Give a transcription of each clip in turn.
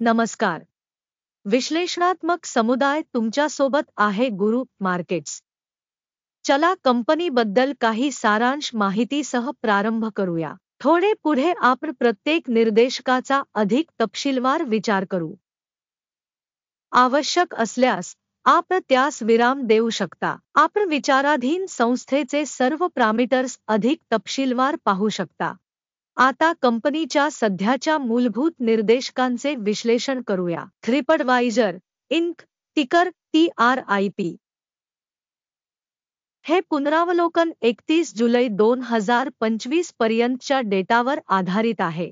नमस्कार. विश्लेषणात्मक समुदाय तुमच्यासोबत आहे गुरु मार्केट्स. चला कंपनीबद्दल काही सारांश माहितीसह प्रारंभ करूया. थोडे पुढे आपण प्रत्येक निर्देशकाचा अधिक तपशीलवार विचार करू. आवश्यक असल्यास आपण त्यास विराम देऊ शकता. आपण विचाराधीन संस्थेचे सर्व पॅरामीटर्स अधिक तपशीलवार पाहू शकता. आता कंपनीच्या सध्याच्या मूलभूत निर्देशकांचे विश्लेषण करूया. TripAdvisor इंक तिकर TRIP. हे पुनरावलोकन 31 जुलै 2025 पर्यंतच्या डेटावर आधारित आहे.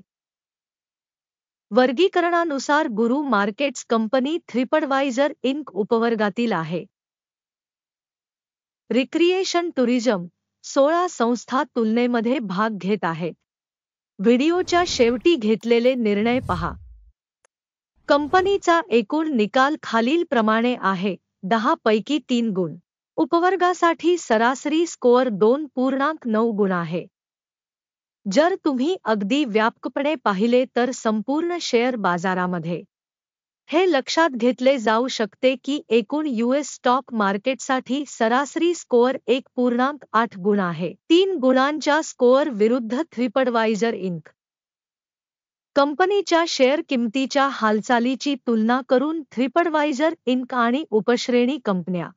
वर्गीकरणानुसार गुरु मार्केट्स कंपनी TripAdvisor इंक उपवर्गातील आहे. रिक्रिएशन टुरिझम 16 संस्था तुलनेमध्ये भाग घेत आहेत. व्हिडिओच्या शेवटी घेतलेले निर्णय पहा. कंपनीचा एकूण निकाल खालीलप्रमाणे आहे. 10 पैकी 3 गुण. उपवर्गासाठी सरासरी स्कोअर 2.9 गुण आहे. जर तुम्ही अगदी व्यापकपणे पाहिले तर संपूर्ण शेअर बाजारामध्ये हे लक्षात घेतले जाऊ शकते की एकूण US स्टॉक मार्केटसाठी सरासरी स्कोअर 1.8 गुण आहे. 3 गुणांच्या स्कोअर विरुद्ध TripAdvisor इंक. कंपनीच्या शेअर किमतीच्या हालचालीची तुलना करून TripAdvisor इंक आणि उपश्रेणी कंपन्या.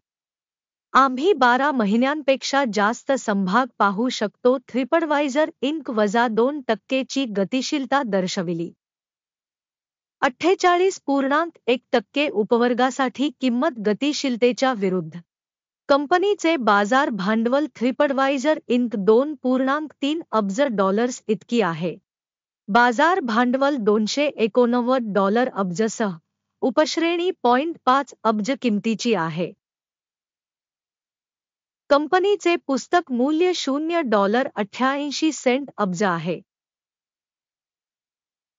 आम्ही 12 महिन्यांपेक्षा जास्त समभाग पाहू शकतो. TripAdvisor इंक -2% ची गतिशीलता दर्शविली. 48.1% उपवर्गासाठी किंमत गतिशीलतेच्या विरुद्ध. कंपनीचे बाजार भांडवल TripAdvisor इंक $2.3 अब्ज इतकी आहे. बाजार भांडवल $289 अब्जसह उपश्रेणी 0.5 अब्ज किमतीची आहे. कंपनीचे पुस्तक मूल्य $0.88 अब्ज आहे.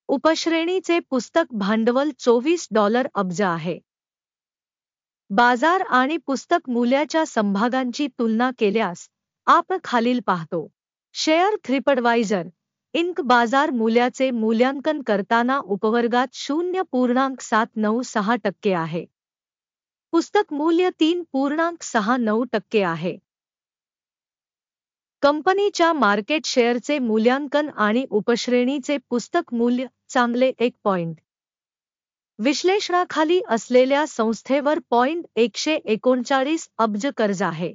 उपश्रेणीचे पुस्तक भांडवल $24 अब्ज आहे. बाजार आणि पुस्तक मूल्याच्या समभागांची तुलना केल्यास आपण खालील पाहतो. शेअर TripAdvisor इंक बाजार मूल्याचे मूल्यांकन करताना उपवर्गात 0.796% आहे. पुस्तक मूल्य 3.69% आहे. कंपनीच्या मार्केट शेअरचे मूल्यांकन आणि उपश्रेणीचे पुस्तक मूल्य चांगले 1 पॉइंट. विश्लेषणाखाली असलेल्या संस्थेवर $139 अब्ज कर्ज आहे.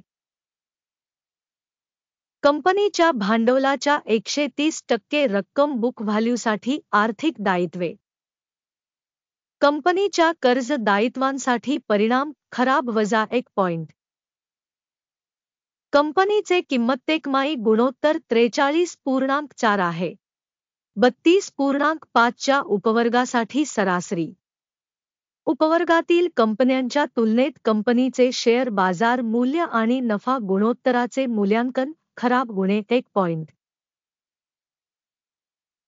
कंपनीच्या भांडवलाच्या 130% रक्कम बुक व्हॅल्यूसाठी आर्थिक दायित्वे. कंपनीच्या कर्ज दायित्वांसाठी परिणाम खराब -1 पॉइंट. कंपनीचे किंमततेकमाई गुणोत्तर 43.4 आहे. 32.5 च्या उपवर्गासाठी सरासरी. उपवर्गातील कंपन्यांच्या तुलनेत कंपनीचे शेअर बाजार मूल्य आणि नफा गुणोत्तराचे मूल्यांकन खराब -1 पॉइंट.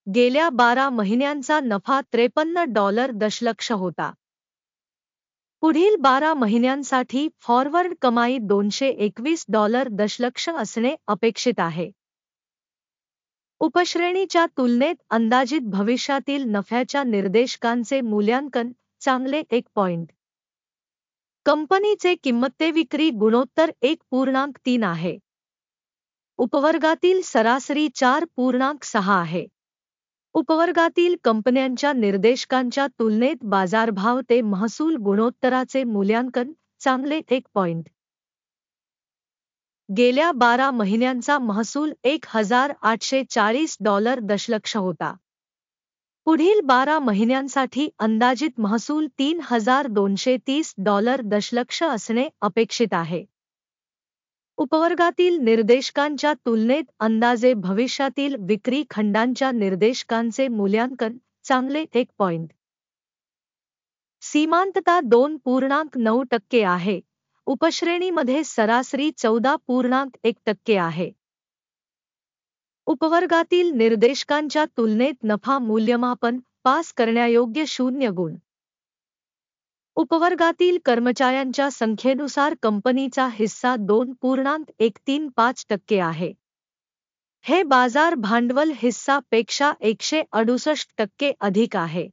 गेल्या 12 महिन्यांचा नफा $53 दशलक्ष होता. पुढील 12 महिन्यांसाठी फॉरवर्ड कमाई $221 दशलक्ष असणे अपेक्षित आहे. उपश्रेणीच्या तुलनेत अंदाजित भविष्यातील नफ्याच्या निर्देशकांचे मूल्यांकन चांगले 1 पॉइंट. कंपनीचे किंमततेविक्री गुणोत्तर 1.3 आहे. उपवर्गातील सरासरी 4.6 आहे. उपवर्गातील कंपन्यांच्या निर्देशकांच्या तुलनेत बाजारभाव ते महसूल गुणोत्तराचे मूल्यांकन चांगले 1 पॉइंट. गेल्या 12 महिन्यांचा महसूल $1,840 दशलक्ष होता. पुढील 12 महिन्यांसाठी अंदाजित महसूल $3,230 दशलक्ष असणे अपेक्षित आहे. उपवर्गातील निर्देशकांच्या तुलनेत अंदाजे भविष्यातील विक्री खंडांच्या निर्देशकांचे मूल्यांकन चांगले 1 पॉइंट. सीमांतता 2.9% आहे. उपश्रेणीमध्ये सरासरी 14.1% आहे. उपवर्गातील निर्देशकांच्या तुलनेत नफा मूल्यमापन पास करण्यायोग्य 0 गुण. उपवर्गातील कर्मचाऱ्यांच्या संख्येनुसार कंपनीचा हिस्सा 2.135% आहे. हे बाजार भांडवल हिस्सा पेक्षा 168% अधिक आहे.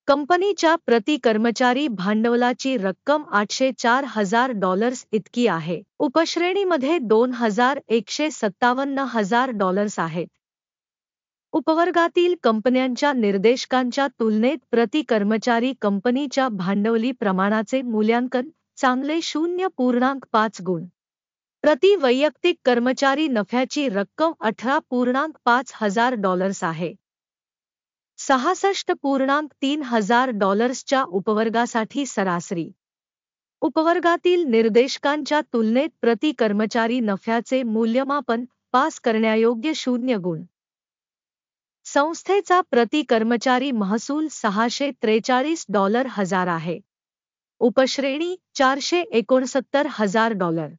कंपनीच्या प्रति कर्मचारी भांडवलाची रक्कम $804,000 इतकी आहे. उपश्रेणीमध्ये $2,157,000 आहेत. उपवर्गातील कंपन्यांच्या निर्देशकांच्या तुलनेत प्रति कर्मचारी कंपनीच्या भांडवली प्रमाणाचे मूल्यांकन चांगले 0.5 गुण. प्रति वैयक्तिक कर्मचारी नफ्याची रक्कम $18,500 आहे. $66,300 च्या उपवर्गासाठी सरासरी. उपवर्गातील निर्देशकांच्या तुलनेत प्रति कर्मचारी नफ्याचे मूल्यमापन पास करण्यायोग्य 0 गुण. संस्थेचा प्रति कर्मचारी महसूल $643,000 आहे. उपश्रेणी $469,000.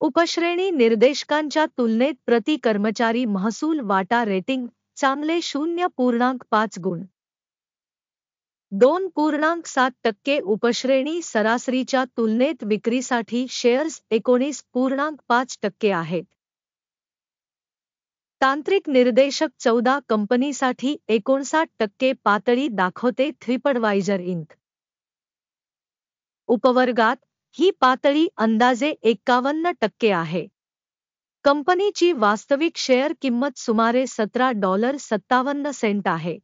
उपश्रेणी निर्देशकांच्या तुलनेत प्रति कर्मचारी महसूल वाटा रेटिंग चांगले 0.5 गुण. 2.7% उपश्रेणी सरासरीच्या तुलनेत विक्रीसाठी शेअर्स 19.5% आहेत. तांत्रिक निर्देशक 14 कंपनीसाठी 59% पातळी दाखवते. TripAdvisor Inc. उपवर्गात ही पातळी अंदाजे 51% आहे. कंपनीची वास्तविक शेअर किंमत सुमारे $17.57 आहे.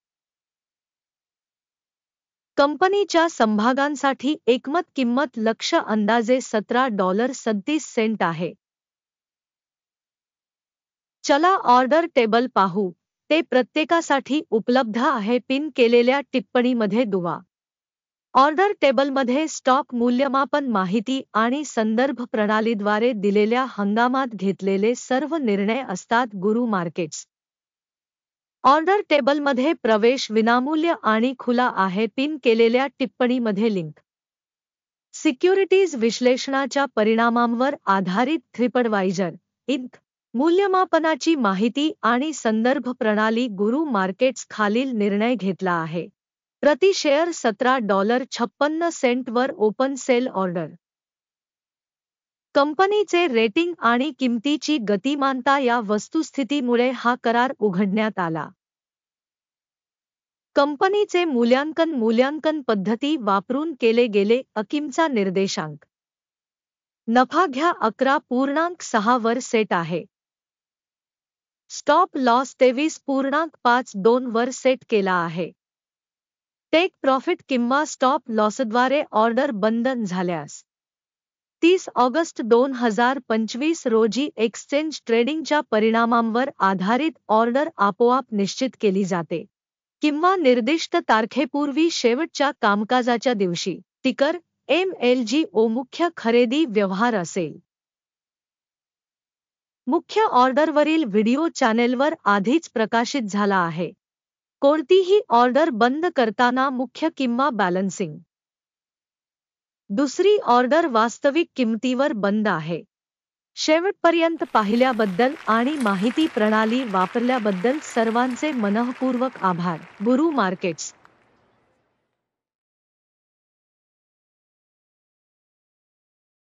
कंपनीच्या समभागांसाठी एकमत किंमत लक्ष्य अंदाजे $17.37 आहे. चला ऑर्डर टेबल पाहू. ते प्रत्येकासाठी उपलब्ध आहे. पिन केलेल्या टिप्पणीमध्ये दुवा. ऑर्डर टेबलमध्ये स्टॉक मूल्यमापन माहिती आणि संदर्भ प्रणालीद्वारे दिलेल्या हंगामात घेतलेले सर्व निर्णय असतात. गुरु मार्केट्स. ऑर्डर टेबलमध्ये प्रवेश विनामूल्य आणि खुला आहे. पिन केलेल्या टिप्पणीमध्ये लिंक. सिक्युरिटीज विश्लेषणाच्या परिणामांवर आधारित TripAdvisor Inc. मूल्यमापनाची माहिती आणि संदर्भ प्रणाली. गुरु मार्केट्स खालील निर्णय घेतला आहे. प्रति शेअर $17.56 वर ओपन सेल ऑर्डर. कंपनीचे रेटिंग आणि किंमतीची गतिमानता या वस्तुस्थितीमुळे हा करार उघडण्यात आला. कंपनीचे मूल्यांकन पद्धती वापरून केले गेले. अकिमचा निर्देशांक. नफा घ्या 11.6 वर सेट आहे. स्टॉप लॉस 23.52 वर सेट केला आहे. टेक प्रॉफिट किंवा स्टॉप लॉसद्वारे ऑर्डर बंद झाल्यास 30 ऑगस्ट 2025 रोजी एक्सचेंज ट्रेडिंगच्या परिणामांवर आधारित ऑर्डर आपोआप निश्चित केली जाते किंवा निर्दिष्ट तारखेपूर्वी शेवटच्या कामकाजाच्या दिवशी. टिकर MLGO. मुख्य खरेदी व्यवहार असेल. मुख्य ऑर्डरवरील व्हिडिओ चॅनेलवर आधीच प्रकाशित झाला आहे. कोणतीही ऑर्डर बंद करताना मुख्य किंवा बॅलन्सिंग. दुसरी ऑर्डर वास्तविक किंमतीवर बंद आहे. शेवटपर्यंत पाहिल्याबद्दल आणि माहिती प्रणाली वापरल्याबद्दल सर्वांचे मनःपूर्वक आभार. गुरु मार्केट्स.